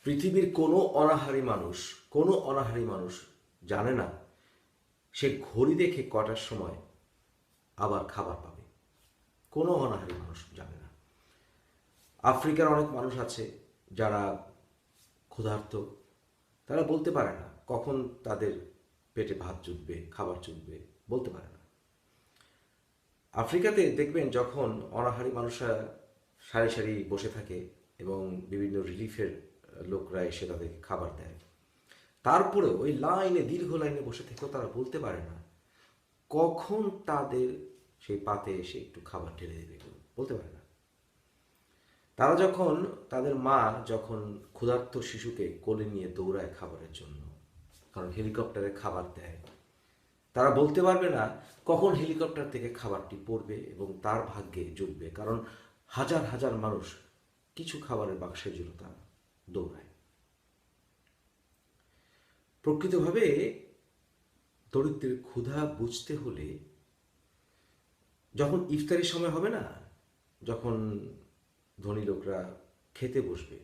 পৃথিবীর কোনো অনাহারী মানুষ জানে না সে ঘড়ি দেখে কটার সময় আবার খাবার পাবে। কোনো অনাহারী মানুষ জানে না। আফ্রিকার অনেক মানুষ আছে যারা ক্ষুধার্ত, তারা বলতে পারে না কখন তাদের পেটে ভাত জুটবে, খাবার জুটবে, বলতে পারে না। আফ্রিকাতে দেখবেন যখন অনাহারী মানুষরা সারি সারি বসে থাকে এবং বিভিন্ন রিলিফের লোকরা এসে তাদেরকে খাবার দেয়, তারপরে ওই লাইনে, দীর্ঘ লাইনে বসে থেকেও তারা বলতে পারে না কখন তাদের সেই পাতে এসে একটু খাবার ঢেলে দেবে, বলতে পারে না। তারা যখন, তাদের মা যখন ক্ষুধার্ত শিশুকে কোলে নিয়ে দৌড়ায় খাবারের জন্য, কারণ হেলিকপ্টারে খাবার দেয়, তারা বলতে পারবে না কখন হেলিকপ্টার থেকে খাবারটি পড়বে এবং তার ভাগ্যে জুটবে, কারণ হাজার হাজার মানুষ কিছু খাবারের বাক্সের জন্য তারা দৌড়ায়। প্রকৃতভাবে দরিদ্রের ক্ষুধা বুঝতে হলে যখন ইফতারের সময় হবে না, যখন ধনী লোকরা খেতে বসবে,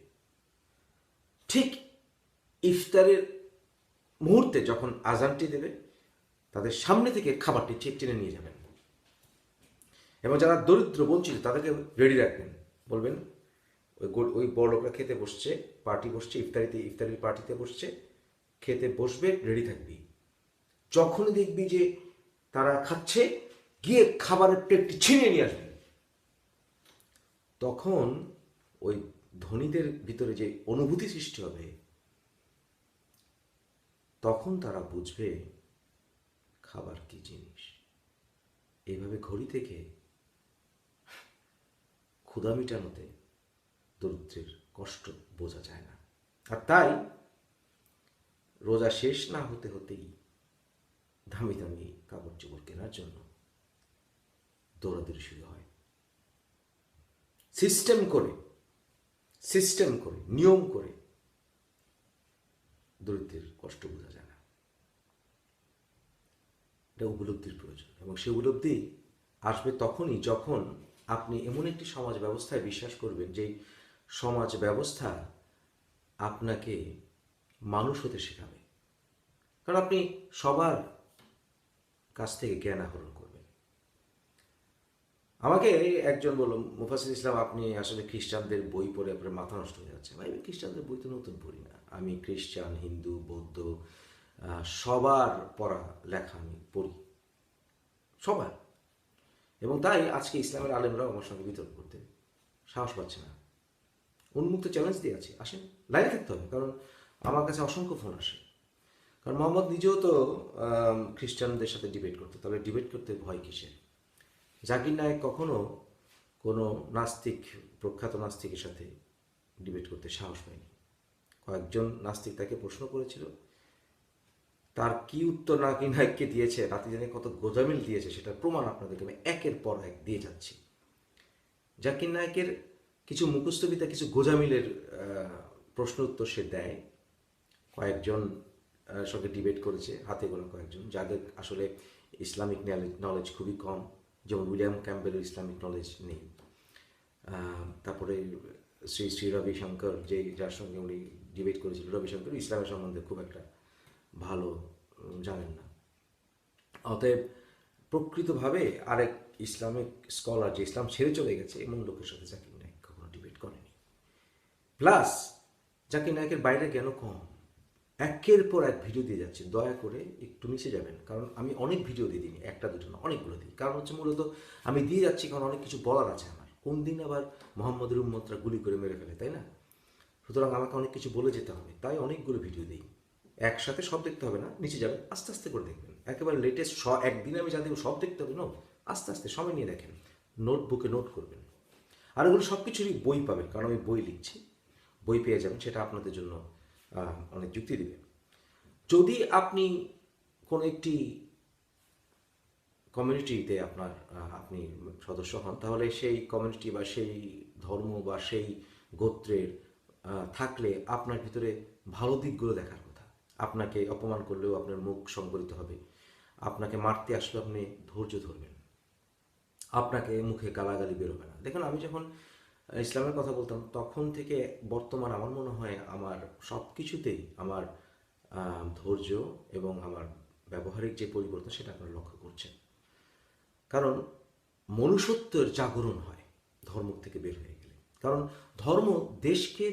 ঠিক ইফতারের মুহূর্তে যখন আজানটি দেবে, তাদের সামনে থেকে খাবারটি ঠিক টেনে নিয়ে যাবেন এবং যারা দরিদ্র বঞ্চিত তাদেরকে রেডি রাখবেন। বলবেন ওই বড় লোকরা খেতে বসছে, পার্টি বসছে, ইফতারির পার্টিতে বসছে, খেতে বসবে, রেডি থাকবি। যখনই দেখবি যে তারা খাচ্ছে, গিয়ে খাবারের প্লেটটি ছিনিয়ে নিয়ে আসবে। তখন ওই ধনীদের ভিতরে যে অনুভূতি সৃষ্টি হবে, তখন তারা বুঝবে খাবার কি জিনিস। এইভাবে ঘড়ি থেকে ক্ষুধা মিটানোতে দরিদ্রের কষ্ট বোঝা যায় না। আর তাই রোজা শেষ না হতে হতেই দামি দামি কাপড় চোপড় কেনার জন্য দৌড়াদৌড়ি শুরু হয়। সিস্টেম করে, নিয়ম করে দরিদ্রের কষ্ট বোঝা যায় না। এটা উপলব্ধির প্রয়োজন, এবং সে উপলব্ধি আসবে তখনই যখন আপনি এমন একটি সমাজ ব্যবস্থায় বিশ্বাস করবেন যে সমাজ ব্যবস্থা আপনাকে মানুষ হতে শেখাবে। কারণ আপনি সবার কাছ থেকে জ্ঞান আহরণ করবেন। আমাকে একজন বলল, মুফাসসির ইসলাম, আপনি আসলে খ্রিস্টানদের বই পড়ে আপনার মাথা নষ্ট হয়ে যাচ্ছে। ভাই, আমি খ্রিস্টানদের বই তো নতুন পড়ি না। আমি খ্রিস্টান, হিন্দু, বৌদ্ধ সবার পড়া লেখা আমি পড়ি, সবার। এবং তাই আজকে ইসলামের আলেমরাও আমার সঙ্গে বিতর্ক করতে সাহস পাচ্ছে না। উন্মুক্ত চ্যালেঞ্জ দিয়ে আছে, আসেন, লাইনে থাকতে হবে, কারণ আমার কাছে অসংখ্য ফোন আসে। কারণ মোহাম্মদ নিজেও তো খ্রিস্টানদের সাথে ডিবেট করতো, তাহলে ডিবেট করতে ভয় কিসের? জাকির নায়েক কখনো কোনো নাস্তিক, প্রখ্যাত নাস্তিকের সাথে ডিবেট করতে সাহস পায়নি। কয়েকজন নাস্তিক তাকে প্রশ্ন করেছিল, তার কি উত্তর জাকির নায়েককে দিয়েছে, রাতে জেনে কত গোজামিল দিয়েছে, সেটার প্রমাণ আপনাদেরকে আমি একের পর এক দিয়ে যাচ্ছি। জাকির নায়েকের কিছু মুখস্থবিদ্যা, কিছু গোজামিলের প্রশ্ন উত্তর সে দেয়। কয়েকজন সঙ্গে ডিবেট করেছে, হাতে গোনা কয়েকজন, যাদের আসলে ইসলামিক নলেজ খুবই কম, যেমন উইলিয়াম ক্যাম্বেলের ইসলামিক নলেজ নেই। তারপরে শ্রী শ্রী রবিশঙ্কর, যার সঙ্গে উনি ডিবেট করেছিল, রবিশঙ্কর ইসলামের সম্বন্ধে খুব একটা ভালো জানেন না। অতএব প্রকৃতভাবে আরেক ইসলামিক স্কলার, যে ইসলাম ছেড়ে চলে গেছে, এমন লোকের সাথে জাকির নায়েক কখনো ডিবেট করেনি। প্লাস জাকির নায়েকের বাইরে জ্ঞানও কম। একের পর এক ভিডিও দিয়ে যাচ্ছে, দয়া করে একটু নিচে যাবেন, কারণ আমি অনেক ভিডিও দিয়ে দিই, একটা দুটো না, অনেকগুলো দিই। কারণ হচ্ছে মূলত আমি দিয়ে যাচ্ছি কারণ অনেক কিছু বলার আছে আমার। কোন দিন আবার মোহাম্মদের উম্মতরা গুলি করে মেরে ফেলে, তাই না? সুতরাং আমাকে অনেক কিছু বলে যেতে হবে, তাই অনেকগুলো ভিডিও দিই। একসাথে সব দেখতে হবে না, নিচে যাবেন, আস্তে আস্তে করে দেখবেন। একেবারে লেটেস্ট একদিনে আমি যা দেবো সব দেখতে হবে না, আস্তে আস্তে সময় নিয়ে দেখেন, নোটবুকে নোট করবেন। আর ওগুলো সব কিছুরই বই পাবেন, কারণ আমি বই লিখছি, বই পেয়ে যাবেন, সেটা আপনাদের জন্য অনেক যুক্তি দেবে। যদি আপনি কোনো একটি কমিউনিটিতে আপনি সদস্য হন, তাহলে সেই কমিউনিটি বা সেই ধর্ম বা সেই গোত্রের থাকলে আপনার ভিতরে ভালো দিকগুলো দেখার কথা। আপনাকে অপমান করলেও আপনার মুখ সংবলিত হবে, আপনাকে মারতে আসলে আপনি ধৈর্য ধরবেন, আপনাকে মুখে গালাগালি বেরোবে না। দেখুন, আমি যখন ইসলামের কথা বলতাম, তখন থেকে বর্তমান আমার মনে হয় আমার সব কিছুতেই আমার ধৈর্য এবং আমার ব্যবহারিক যে পরিবর্তন সেটা আপনারা লক্ষ্য করছেন। কারণ মনুষ্যত্বের জাগরণ হয় ধর্ম থেকে বের হয়ে গেলে। কারণ ধর্ম দেশকে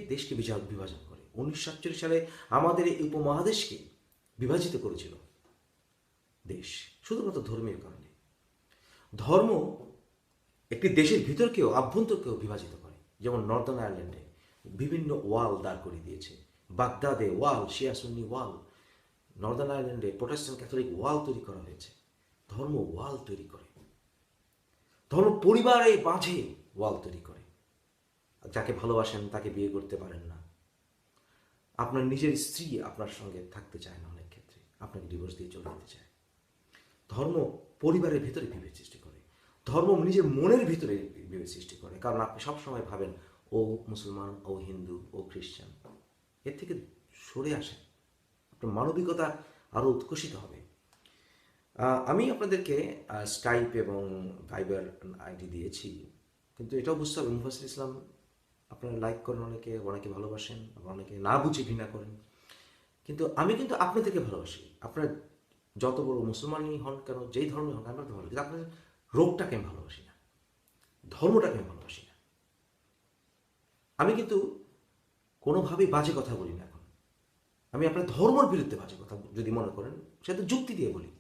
বিভাজন করে। 1947 সালে আমাদের এই উপমহাদেশকে বিভাজিত করেছিল দেশ, শুধুমাত্র ধর্মের কারণে। ধর্ম একটি দেশের ভিতরকেও আভ্যন্তরকেও বিভাজিত করে। যেমন নর্দার্ন আয়ারল্যান্ডে বিভিন্ন ওয়াল দাঁড় করিয়ে দিয়েছে, বাগদাদে ওয়াল, শিয়া সুন্নি ওয়াল, নর্দার্ন আয়ারল্যান্ডে প্রোটেস্ট্যান্ট ক্যাথলিক ওয়াল তৈরি করা হয়েছে। ধর্ম ওয়াল তৈরি করে, ধর্ম পরিবারে মাঝে ওয়াল তৈরি করে। যাকে ভালোবাসেন তাকে বিয়ে করতে পারেন না, আপনার নিজের স্ত্রী আপনার সঙ্গে থাকতে চায় না, অনেক ক্ষেত্রে আপনাকে ডিভোর্স দিয়ে চলে যেতে চায়। ধর্ম পরিবারের ভিতরে বিভেদ সৃষ্টি করে, ধর্ম নিজের মনের ভিতরে বিভেদ সৃষ্টি করে। কারণ আপনি সবসময় ভাবেন ও মুসলমান, ও হিন্দু, ও খ্রিস্টান। এর থেকে সরে আসেন, আপনার মানবিকতা আরও উৎকর্ষিত হবে। আমি আপনাদেরকে স্কাইপ এবং ভাইবার আইডি দিয়েছি, কিন্তু এটাও বুঝতে হবে মুফাসসির ইসলাম আপনারা লাইক করেন, অনেকে ভালোবাসেন, আবার অনেকে না বুঝে ঘৃণা করেন। কিন্তু আমি কিন্তু আপনাদেরকে ভালোবাসি। আপনারা যত বড় মুসলমানই হন কেন, যেই ধর্মই হন, আমরা তো ভালো, কিন্তু আপনাদের রোগটাকে আমি ভালোবাসি না, ধর্মটাকে আমি ভালোবাসি না। আমি কিন্তু কোনোভাবেই বাজে কথা বলি না। এখন আমি আপনার ধর্মের বিরুদ্ধে বাজে কথা যদি মনে করেন সেটা যুক্তি দিয়ে বলি,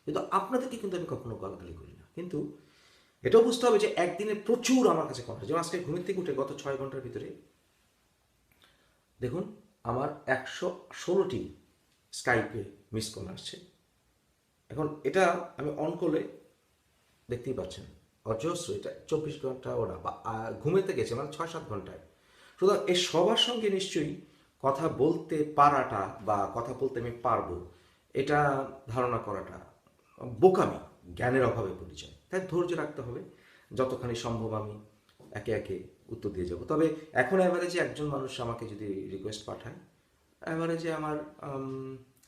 কিন্তু আপনাদেরকে কিন্তু আমি কখনো গালাগালি করি না। কিন্তু এটাও বুঝতে হবে যে একদিনে প্রচুর আমার কাছে কথা, যেমন আজকে ঘুমের থেকে উঠে গত 6 ঘন্টার ভিতরে দেখুন আমার 116টি স্কাইপে মিস কল আসছে। এখন এটা আমি অন করলে দেখতেই পাচ্ছেন অজস্র, এটা 24 ঘন্টা ওরা বা ঘুমেতে গেছে মানে 6-7 ঘন্টায়। সুতরাং এই সবার সঙ্গে নিশ্চয়ই কথা বলতে পারাটা বা কথা বলতে আমি পারবো এটা ধারণা করাটা বোকামি, জ্ঞানের অভাবে পরিচয়। তাই ধৈর্য রাখতে হবে, যতখানি সম্ভব আমি একে একে উত্তর দিয়ে যাব। তবে এখন অ্যাভারেজে একজন মানুষ আমাকে যদি রিকোয়েস্ট পাঠায়, অ্যাভারেজে আমার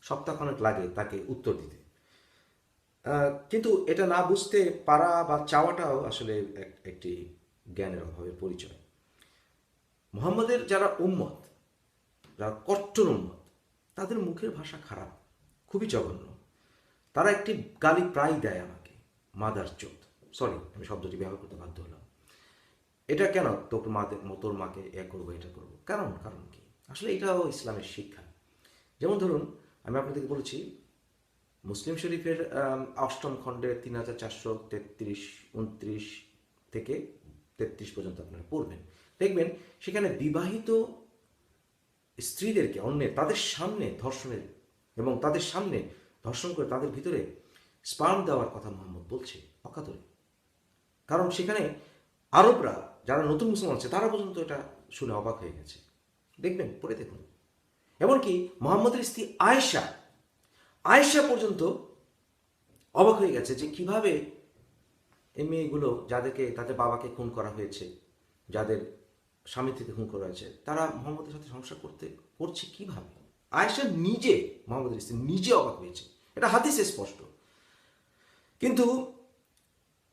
সপ্তাহখানেক লাগে তাকে উত্তর দিতে। কিন্তু এটা না বুঝতে পারা বা চাওয়াটাও আসলে একটি জ্ঞানের অভাবের পরিচয়। মুহাম্মদের যারা উম্মত, যারা কট্টর উম্মত, তাদের মুখের ভাষা খারাপ, খুবই জঘন্য। তারা একটি গালি প্রায় দেয় আমাকে, মাদার চোদ, সরি আমি শব্দটি ব্যবহার করতে বাধ্য হলাম। এটা কেন তোর মাকে এ করবো, এটা করবো, কারণ কি? আসলে এটাও ইসলামের শিক্ষা। যেমন ধরুন আমি আপনাদেরকে বলেছি মুসলিম শরীফের 8ম খণ্ডের 3433-29 থেকে 33 পর্যন্ত আপনারা পড়বেন, দেখবেন সেখানে বিবাহিত স্ত্রীদেরকে তাদের সামনে ধর্ষণের এবং তাদের সামনে ধর্ষণ করে তাদের ভিতরে স্পার্ম দেওয়ার কথা মোহাম্মদ বলছে অকাতরে। কারণ সেখানে আরবরা যারা নতুন মুসলমান আছে তারা পর্যন্ত এটা শুনে অবাক হয়ে গেছে। দেখবেন, পড়ে দেখুন। এমনকি মোহাম্মদের স্ত্রী আয়েশা পর্যন্ত অবাক হয়ে গেছে যে কিভাবে এই মেয়েগুলো যাদেরকে তাদের বাবাকে খুন করা হয়েছে, যাদের স্বামী থেকে খুন করা হয়েছে, তারা মোহাম্মদের সাথে সংসার করছে কিভাবে। আয়েশা নিজে, মোহাম্মদের স্ত্রী নিজে অবাক হয়েছে, এটা হাদিসে স্পষ্ট। কিন্তু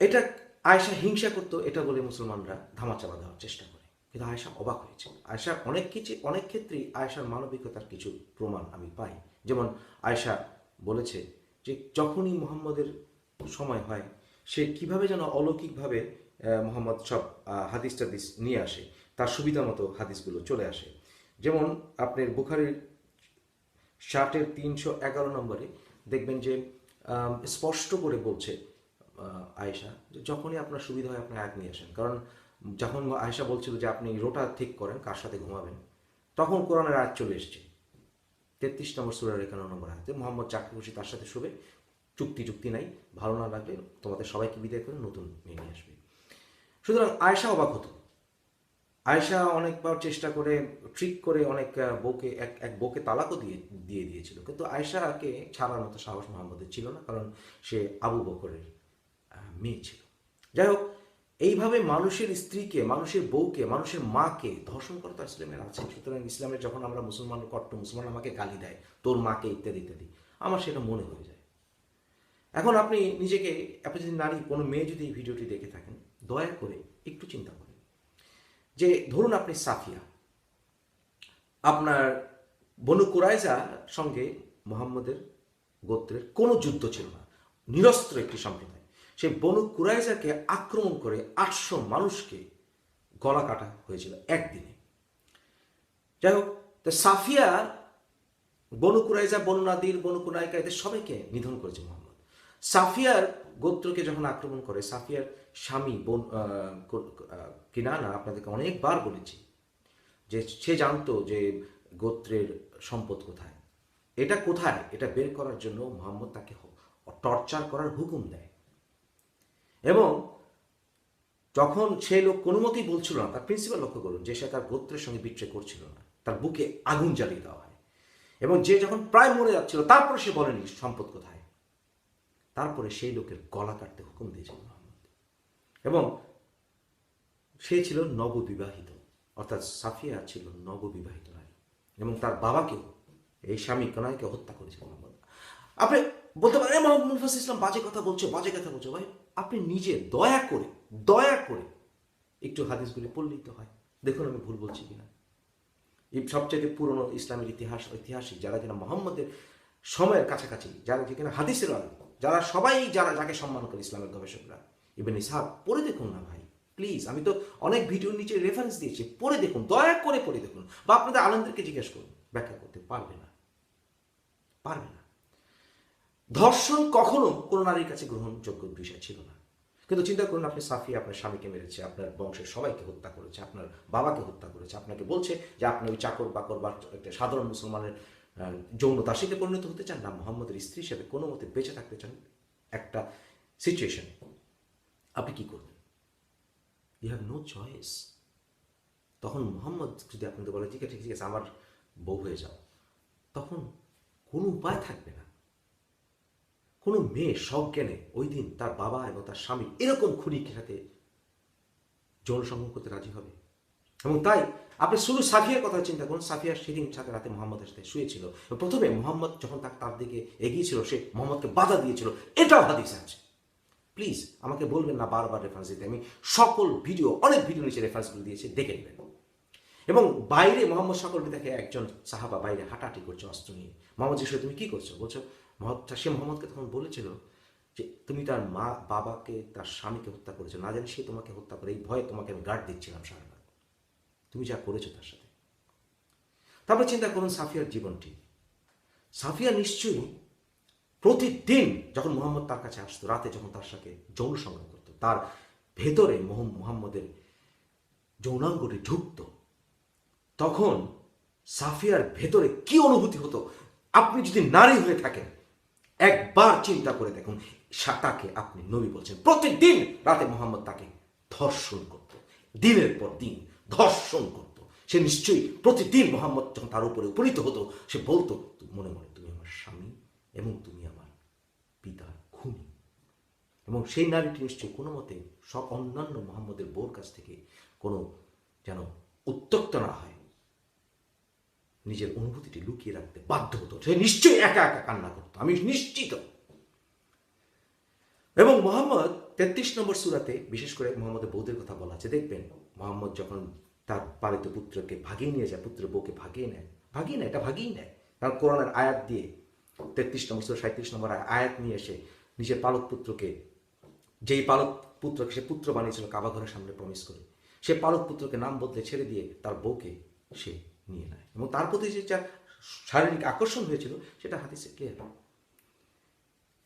এটা আয়েশা হিংসা করতো এটা বলে মুসলমানরা ধামাচাপা দেওয়ার চেষ্টা করে, কিন্তু আয়েশা অবাক হয়েছে। আয়েশা অনেক ক্ষেত্রেই আয়েশার মানবিকতার কিছু প্রমাণ আমি পাই। যেমন আয়েশা বলেছে যে যখনই মুহাম্মদের সময় হয় সে কিভাবে যেন অলৌকিকভাবে মোহাম্মদ সব হাদিস টাদিস নিয়ে আসে, তার সুবিধা মতো হাদিসগুলো চলে আসে। যেমন আপনার বুখারীর 311 নম্বরে দেখবেন যে স্পষ্ট করে বলছে আয়েশা যে যখনই আপনার সুবিধা হয় আপনি আয়াত নিয়ে আসেন। কারণ যখন আয়েশা বলছিল যে আপনি রোটা ঠিক করেন কার সাথে ঘুমাবেন, তখন কোরআনের আয়াত চলে এসছে 33 নম্বর সূরার 51 নম্বর আয়াতে, মোহাম্মদ যাকে খুশি তার সাথে শুবে, চুক্তি নাই, ভালো না লাগলে তোমাদের সবাইকে বিদায় করে নতুন মেয়ে নিয়ে আসবে। সুতরাং আয়েশা অবাক হতো। আয়েশা অনেকবার চেষ্টা করে ট্রিক করে অনেক বউকে এক বউকে তালাকও দিয়েছিল, কিন্তু আয়েশাকে ছাড়ার মতো সাহস মোহাম্মদের ছিল না, কারণ সে আবু বকরের মেয়ে ছিল। যাই হোক, এইভাবে মানুষের স্ত্রীকে, মানুষের বউকে, মানুষের মাকে ধর্ষণ করা তো ইসলামের আছে। সুতরাং ইসলামের যখন আমরা কট্টর মুসলমান আমাকে গালি দেয়, তোর মাকে ইত্যাদি ইত্যাদি, আমার সেটা মনে হয়ে যায়। এখন আপনি নিজেকে, আপনি যদি নারী কোনো মেয়ে যদি এই ভিডিওটি দেখে থাকেন, দয়া করে একটু চিন্তা করেন যে ধরুন আপনি সাফিয়া, আপনার বনু কুরাইজার সঙ্গে মুহাম্মদের গোত্রের কোনো যুদ্ধ ছিল না, নিরস্ত্র একটি সম্প্রদায়। সেই বনু কুরাইজাকে আক্রমণ করে 800 মানুষকে গলা কাটা হয়েছিল একদিনে। যাই হোক, তো সাফিয়া বনু কুরাইজা, বনু নাদির, বনু কুনাইকা এদের সবাইকে নিধন করেছে মোহাম্মদ। সাফিয়ার গোত্রকে যখন আক্রমণ করে, সাফিয়ার স্বামী কিনানা, আপনাদেরকে অনেকবার বলেছি যে সে জানতো যে গোত্রের সম্পদ কোথায়, এটা কোথায়, এটা বের করার জন্য মোহাম্মদ তাকে টর্চার করার হুকুম দেয়। এবং যখন সে লোক কোনো মতেই বলছিল না, তার প্রিন্সিপাল লক্ষ্য করুন যে সে তার গোত্রের সঙ্গে বিট্রে করছিল না, তার বুকে আগুন জ্বালিয়ে দেওয়া হয়। এবং যে যখন প্রায় মরে যাচ্ছিল, তারপরে সে বলেনি সম্পদ কোথায়, তারপরে সেই লোকের গলা কাটতে হুকুম দিয়েছিল মোহাম্মদ। এবং সে ছিল নববিবাহিত, অর্থাৎ সাফিয়া ছিল নববিবাহিত নারী, এবং তার বাবাকেও, এই স্বামী কনাইকে হত্যা করেছিল মোহাম্মদ। আপনি বলতে পারেন মোহাম্মদ মুফাসসির ইসলাম বাজে কথা বলছে, বাজে কথা বলছে। ভাই, আপনি নিজে দয়া করে একটু হাদিসগুলি পড়লেই তো হয়, দেখুন আমি ভুল বলছি কিনা। এই সবচেয়ে পুরনো ইসলামের ঐতিহাসিক যারা কিনা মোহাম্মদের সময়ের কাছাকাছি, যারা কিনা হাদিসের আলো, যারা সবাই যাকে সম্মান করে ইসলামের গবেষকরা, ইবনে ইসহাক, পড়ে দেখুন না ভাই প্লিজ। আমি তো অনেক ভিডিওর নিচে রেফারেন্স দিয়েছি, পড়ে দেখুন, দয়া করে পড়ে দেখুন। বা আপনাদের আলেমদেরকে জিজ্ঞেস করুন, ব্যাখ্যা করতে পারবে না। ধর্ষণ কখনো কোনো নারীর কাছে গ্রহণযোগ্য বিষয় ছিল না। কিন্তু চিন্তা করুন, আপনি সাফিয়া আপনার স্বামীকে মেরেছে, আপনার বংশের সবাইকে হত্যা করেছে, আপনার বাবাকে হত্যা করেছে, আপনাকে বলছে যে আপনি ওই চাকর বাকর বা একটা সাধারণ মুসলমানের যৌন দাসীতে পরিণত হতে চান না, মোহাম্মদের স্ত্রী হিসেবে কোনো মতে বেঁচে থাকতে চান একটা সিচুয়েশন, আপনি কি করবেন? You have no choice. তখন মোহাম্মদ যদি আপনাদের বলে ঠিক আছে আমার বউ হয়ে যাও, তখন কোনো উপায় থাকবে না। কোনো মেয়ে সজ্ঞানে ওই দিন তার বাবা এবং তার স্বামী এরকম খুনির সাথে যৌন সঙ্গম করতে রাজি হবে? এবং তাই আপনি শুধু সাফিয়ার কথা চিন্তা করুন। সাফিয়া সেদিন সাথে রাতে মোহাম্মদের সাথে শুয়েছিল। প্রথমে মোহাম্মদ যখন তার দিকে এগিয়েছিল, সে মোহাম্মদকে বাধা দিয়েছিল, এটাও হাদিসে আছে। প্লিজ আমাকে বলবেন না বারবার রেফারেন্স দিতে, আমি সকল ভিডিও, অনেক ভিডিও নিচে রেফারেন্সগুলো দিয়েছি, দেখে নেবেন। এবং বাইরে মোহাম্মদ সকলকে দেখে একজন সাহাবা বাইরে হাঁটাহাঁটি করছে অস্ত্র নিয়ে। মোহাম্মদ জিজ্ঞেস, তুমি কি করছো? বলছো সে মোহাম্মদকে তখন বলেছিল যে তুমি তার বাবাকে, তার স্বামীকে হত্যা করেছো, না জানি সে তোমাকে হত্যা করে, এই ভয়ে তোমাকে আমি গার্ড দিচ্ছিলাম সারা রাত, তুমি যা করেছো তার সাথে। তারপর চিন্তা করুন সাফিয়ার জীবনটি। সাফিয়া নিশ্চয়ই প্রতিদিন যখন মোহাম্মদ তার কাছে আসতো, রাতে যখন তার সাথে যৌন সংগ্রহ করতো, তার ভেতরে মোহাম্মদের যৌনাঙ্গটি ঢুকতো, তখন সাফিয়ার ভেতরে কি অনুভূতি হতো আপনি যদি নারী হয়ে থাকেন একবার চিন্তা করে দেখুন। তাকে আপনি নবী বলছেন, প্রতিদিন রাতে মোহাম্মদ তাকে ধর্ষণ করত, দিনের পর দিন ধর্ষণ করত। সে নিশ্চয়ই প্রতিদিন মোহাম্মদ যখন তার উপরে উপনীত হতো, সে বলতো মনে মনে তুমি আমার স্বামী এবং তুমি আমার পিতার খুনি। এবং সেই নারীটি নিশ্চয়ই কোনো মতে সব অন্যান্য মোহাম্মদের বউর কাছ থেকে কোনো যেন উত্ত্যক্ত না হয়, নিজের অনুভূতিটি লুকিয়ে রাখতে বাধ্য হতো। সে নিশ্চয়ই একা একা কান্না করতো, আমি নিশ্চিত। এবং মোহাম্মদ 33 নম্বর সূরাতে বিশেষ করে মোহাম্মদের বউদের কথা বলা আছে। দেখবেন মোহাম্মদ যখন তার পালিত পুত্রকে ভাগিয়ে নিয়ে যায়, পুত্রের বউকে ভাগিয়ে নেয়, এটা ভাগিয়ে নেয়, কারণ কোরআনের আয়াত দিয়ে 33 নম্বর সূরা 37 নম্বর আয়াত নিয়ে এসে নিজের পালক পুত্রকে, যেই পালক পুত্রকে সে পুত্র বানিয়েছিল কাবা ঘরের সামনে প্রমিস করে, সে পালক পুত্রকে নাম বদলে ছেড়ে দিয়ে তার বউকে সে নিয়ে নেয়। এবং তার প্রতি যে যা শারীরিক আকর্ষণ হয়েছিল সেটা হাদিসে ক্লিয়ার।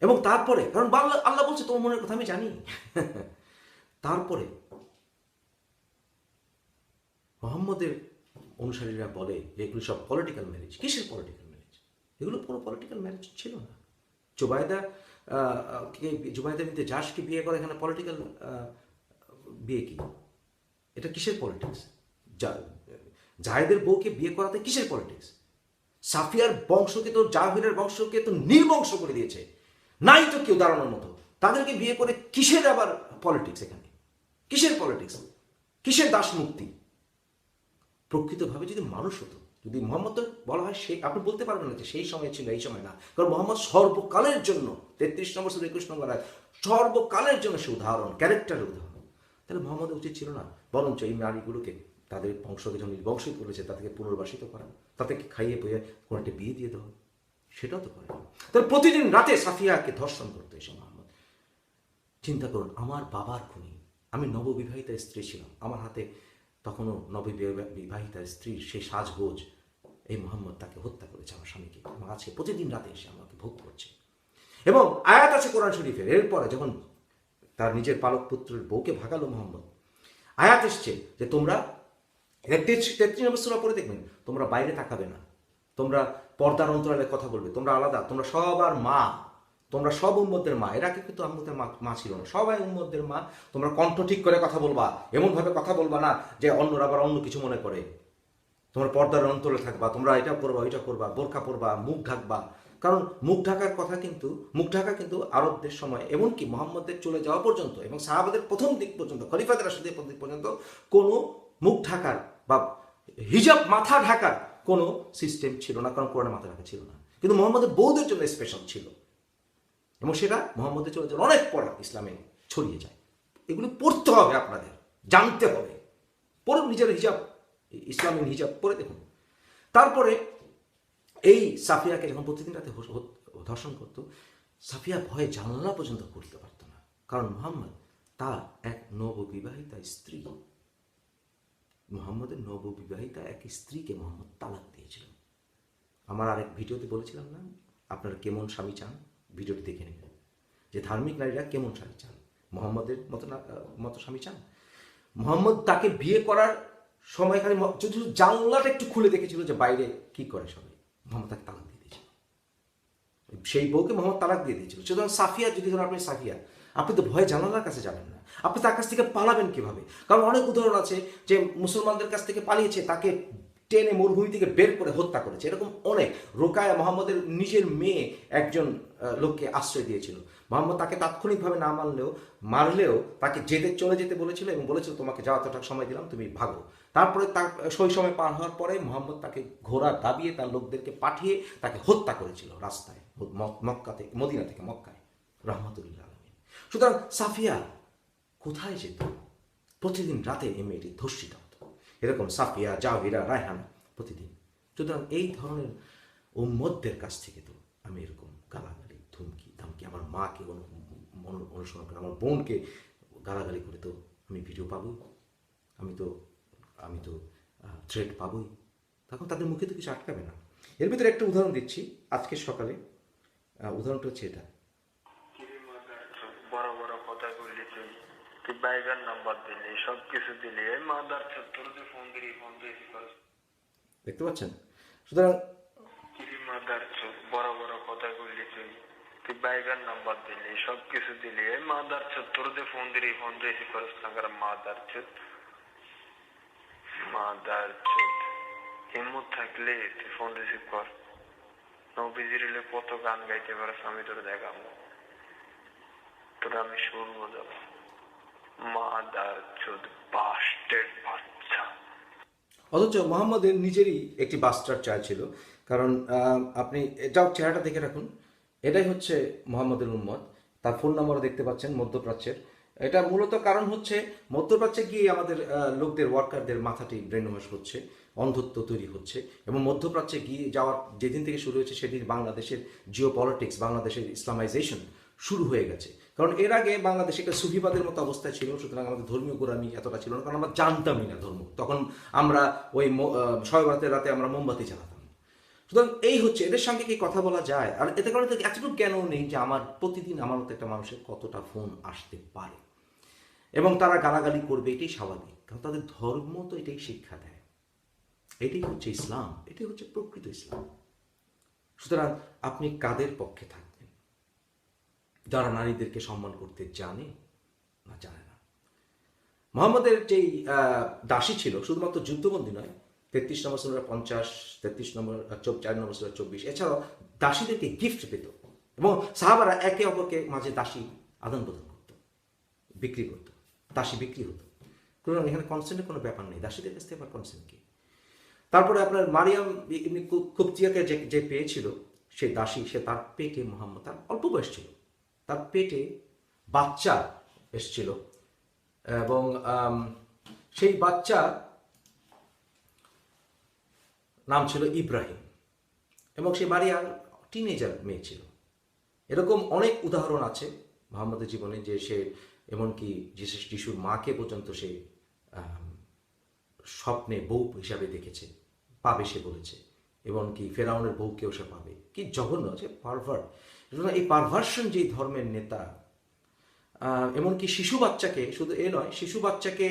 এবং তারপরে, কারণ আল্লাহ বলছে তোমার মনের কথা আমি জানি, তারপরে মোহাম্মদের অনুসারীরা বলে যে এগুলো সব পলিটিক্যাল ম্যারেজ। কিসের পলিটিক্যাল ম্যারেজ? এগুলো কোনো পলিটিক্যাল ম্যারেজ ছিল না। জুবাইদা বিনতে জাশকে বিয়ে করে, এখানে পলিটিক্যাল বিয়ে কি? এটা কিসের পলিটিক্স? জায়েদের বউকে বিয়ে করাতে কিসের পলিটিক্স? সাফিয়ার বংশকে তো, জাহিরের বংশকে তো নির্বংশ করে দিয়েছে, নাই তো কেউ দাঁড়ানোর মতো। তাদেরকে বিয়ে করে কিসের আবার পলিটিক্স? এখানে কিসের পলিটিক্স? কিসের দাস মুক্তি? প্রকৃতভাবে যদি মানুষ হতো, যদি মোহাম্মদ বলা হয়, সে আপনি বলতে পারবেন না যে সেই সময় ছিল এই সময় না, কারণ মোহাম্মদ সর্বকালের জন্য 33 নম্বর 21 নম্বর সর্বকালের জন্য সে উদাহরণ, ক্যারেক্টারের উদাহরণ। তাহলে মোহাম্মদের উচিত ছিল না বরঞ্চ এই নারীগুলোকে তাদের বংশকে যখন নির্বংশিত করেছে তাদেরকে পুনর্বাসিত করা, তাদেরকে খাইয়ে বইয়ে কোনো একটা বিয়ে দিয়ে দেওয়া, সেটাও তো করে। তাহলে প্রতিদিন রাতে সাফিয়াকে ধর্ষণ করতে এসে মোহাম্মদ। চিন্তা করুন, আমার বাবার খুনি, আমি নববিবাহিতা স্ত্রী ছিলাম, আমার হাতে তখনও নববিবাহিতা স্ত্রীর সেই সাজগোজ, এই মোহাম্মদ তাকে হত্যা করেছে, আমার স্বামীকে, এবং আজকে প্রতিদিন রাতে এসে আমাকে ভোগ করছে। এবং আয়াত আছে কোরআন শরীফের, এরপরে যখন তার নিজের পালক পুত্রের বউকে ভাগালো মোহাম্মদ, আয়াত এসছে যে তোমরা 33 নম্বর সূরা পড়ে দেখবেন, তোমরা বাইরে তাকাবে না, তোমরা পর্দার অন্তরালে কথা বলবে, তোমরা আলাদা, তোমরা সবার মা, তোমরা সব উম্মতের মা। এর আগে কিন্তু উম্মতের মা ছিল না, সবাই উম্মতের মা। তোমরা কণ্ঠ ঠিক করে কথা বলবা, এমনভাবে কথা বলবা না যে অন্যরা আবার অন্য কিছু মনে করে। তোমরা পর্দার অন্তরে থাকবা, তোমরা এটা করবা, ওইটা করবা, বোরকা পরবা, মুখ ঢাকবা। কারণ মুখ ঢাকার কথা কিন্তু, মুখ ঢাকা কিন্তু আরবদের সময়, এমনকি মোহাম্মদের চলে যাওয়া পর্যন্ত এবং সাহাবাদের প্রথম দিক পর্যন্ত, খলিফাদের রাশিদের প্রথম দিক পর্যন্ত কোনো মুখ ঢাকার বা হিজাব, মাথা ঢাকার কোনো সিস্টেম ছিল না, কারণ কোরআনে মাথা ঢাকা ছিল না। কিন্তু মোহাম্মদের বউদের জন্য স্পেশাল ছিল, এবং সেটা মোহাম্মদের চলে যাওয়ার অনেক পর ইসলামে ছড়িয়ে যায়। এগুলো পড়তে হবে, আপনাদের জানতে হবে, পড়ুন নিজের হিজাব, ইসলামের হিজাব পরে দেখুন। তারপরে এই সাফিয়াকে যখন প্রতিদিন রাতে ধর্ষণ করতো, সাফিয়া ভয়ে জানালা পর্যন্ত খুলতে পারত না, কারণ মোহাম্মদ তার এক নববিবাহিতা স্ত্রী, মোহাম্মদের নববিবাহিতা এক স্ত্রীকে মোহাম্মদ তালাক দিয়েছিল। আমার আরেক ভিডিওতে বলেছিলাম না, আপনারা কেমন স্বামী চান, ভিডিওটি দেখে নেবেন, যে ধার্মিক নারীরা কেমন স্বামী চান, মোহাম্মদের মতো স্বামী চান। মোহাম্মদ তাকে বিয়ে করার সময় খালি যদি জানলাটা একটু খুলে দেখেছিল যে বাইরে কি করে সবাই, মোহাম্মদ তাকে তালাক দিয়ে দিয়েছিল, সেই বউকে মোহাম্মদ তালাক দিয়ে দিয়েছিল। সুতরাং সাফিয়া, যদি ধরুন আপনি সাফিয়া, আপনি তো ভয়ে জানালার কাছে যাবেন না, আপনি তার কাছ থেকে পালাবেন কিভাবে? কারণ অনেক উদাহরণ আছে যে মুসলমানদের কাছ থেকে পালিয়েছে, তাকে টেনে মরুভূমি থেকে বের করে হত্যা করেছে, এরকম অনেক। রোকায়া মোহাম্মদের নিজের মেয়ে একজন লোককে আশ্রয় দিয়েছিল, মোহাম্মদ তাকে তাৎক্ষণিকভাবে না মারলেও তাকে চলে যেতে বলেছিল, এবং বলেছিল তোমাকে যা এতটা সময় দিলাম, তুমি ভাগো। তারপরে তার সেই সময় পার হওয়ার পরে মোহাম্মদ তাকে ঘোড়া দাবিয়ে তার লোকদেরকে পাঠিয়ে তাকে হত্যা করেছিল রাস্তায়, মদিনা থেকে মক্কায়, রহমতুল্লাহ আলামিন। সুতরাং সাফিয়া কোথায় যেত? প্রতিদিন রাতে এই মেয়েটি ধর্ষিত হতো। এরকম সাফিয়া, জাহিরা, রায়হানা প্রতিদিন। সুতরাং এই ধরনের উম্মতদের কাছ থেকে তো আমি এরকম গালাগালি, ধামকি, আমার মাকে অনুসরণ করে, আমার বোনকে গালাগালি করে তো আমি ভিডিও পাবই, আমি তো থ্রেড পাবই, তখন তাদের মুখে তো কিছু আটকাবে না। এর ভিতরে একটা উদাহরণ দিচ্ছি আজকে সকালে, উদাহরণটা হচ্ছে এটা। বড় বড় কথা বললি, তুই বাইগার নাম্বার দিলি, সবকিছু দিলি, এই মাদার তোর যে ফোন দিলি, ফোন দিয়েছি, দেখতে পাচ্ছেন? সুতরাং মাদার বড় বড় কথা বললি, তুই বাইগার নাম্বার দিলি, সবকিছু দিলি, এই মাদার তোর যে ফোন দিলি, ফোন দিয়েছি, মাদার হিম্মত থাকলে তুই ফোন রিসিভ কর, নবীজির কত গান গাইতে পারস, আমি তোর দেখাবো, তোর আমি সুর বোঝাবো, মাদার চোদ বাস্টের বাচ্চা। অথচ মোহাম্মদের নিজেরই একটি বাস্টার চায় ছিল, কারণ আপনি এটাও চেহারাটা দেখে রাখুন, এটাই হচ্ছে মোহাম্মদের উম্মত। তার ফোন নম্বরও দেখতে পাচ্ছেন মধ্যপ্রাচ্যের। এটা মূলত কারণ হচ্ছে মধ্যপ্রাচ্যে গিয়ে আমাদের লোকদের, ওয়ার্কারদের মাথাটি ব্রেন ওয়াশ হচ্ছে, অন্ধত্ব তৈরি হচ্ছে, এবং মধ্যপ্রাচ্যে গিয়ে যাওয়ার যেদিন থেকে শুরু হয়েছে সেদিন বাংলাদেশের জিও পলিটিক্স, বাংলাদেশের ইসলামাইজেশন শুরু হয়ে গেছে। কারণ এর আগে বাংলাদেশে একটা সুফিবাদের মতো অবস্থায় ছিল, সুতরাং আমাদের ধর্মীয় গোড়ামি এতটা ছিল না, কারণ আমরা জানতামই না ধর্ম। তখন আমরা ওই শবে বরাতের রাতে আমরা মোমবাতি জ্বালাতাম। সুতরাং এই হচ্ছে, এদের সঙ্গে কি কথা বলা যায়? আর এতে কারণে এতটুকু জ্ঞানও নেই যে আমার প্রতিদিন আমার মতো একটা মানুষের কতটা ফোন আসতে পারে, এবং তারা গালাগালি করবে, এটাই স্বাভাবিক, কারণ তাদের ধর্ম তো এটাই শিক্ষা দেয়। এটাই হচ্ছে ইসলাম, এটাই হচ্ছে প্রকৃত ইসলাম। সুতরাং আপনি কাদের পক্ষে থাকবেন? যারা নারীদেরকে সম্মান করতে জানে না জানে না। মোহাম্মদের যেই দাসী ছিল, শুধুমাত্র যুদ্ধবন্দী নয়, 33 নম্বর সূরা 50, 33 নম্বর 4 নম্বর সূরা 24, এছাড়াও দাসীদেরকে গিফট পেত, এবং সাহাবারা একে অপরকে মাঝে দাসী আদান প্রদান করত, বিক্রি করত, দাসী বিক্রি হতো। কারণ এখানে কনসেন্টের কোনো ব্যাপার নেই, দাসীদের কাছ থেকে আবার কনসেন্ট কি? তারপরে আপনার মারিয়াম কুবতিয়াকে যে পেয়েছিল, সে দাসী, সে তার পেটে মোহাম্মদ, তার অল্প বয়স ছিল, তার পেটে বাচ্চা এসছিল, এবং সেই বাচ্চা নাম ছিল ইব্রাহিম, এবং সে মারিয়ার টিনেজার মেয়ে ছিল। এরকম অনেক উদাহরণ আছে মোহাম্মদের জীবনে, যে সে এমনকি যিশুর মাকে পর্যন্ত সে আম, স্বপ্নে বউ হিসাবে দেখেছে, পাবে সে বলেছে, এমনকি ফেরাউনের বউকেও সে পাবে। কি জঘন্য, যে পারভার্ট! এই পারভার্সন যেই ধর্মের নেতা, এমনকি শিশু বাচ্চাকে, শুধু এ নয়, শিশু বাচ্চাকে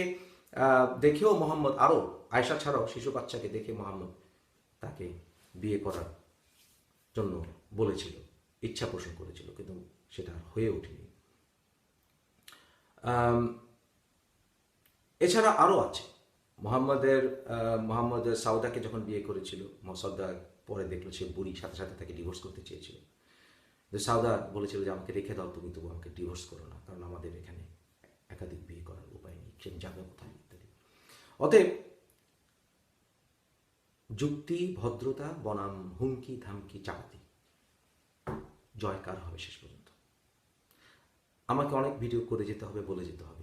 দেখেও মোহাম্মদ, আরও আয়েশা ছাড়াও শিশু বাচ্চাকে দেখে মোহাম্মদ তাকে বিয়ে করার জন্য বলেছিল, ইচ্ছা পোষণ করেছিল, কিন্তু সেটা আর হয়ে ওঠেনি। এছাড়া আরও আছে। মোহাম্মদের সাউদাকে যখন বিয়ে করেছিল, সাউদা পরে দেখলো সে বুড়ি, সাথে সাথে তাকে ডিভোর্স করতে চেয়েছিল। সাউদা বলেছিল যে আমাকে রেখে দাও, তুমি তবু আমাকে ডিভোর্স করো না, কারণ আমাদের এখানে একাধিক বিয়ে করার উপায় নেই, সে যাবে কোথায় ইত্যাদি। অতএব যুক্তি, ভদ্রতা বনাম হুমকি ধামকি চাপাতি, জয় কার হবে শেষ পর্যন্ত? আমাকে অনেক ভিডিও করে যেতে হবে, বলে যেতে হবে।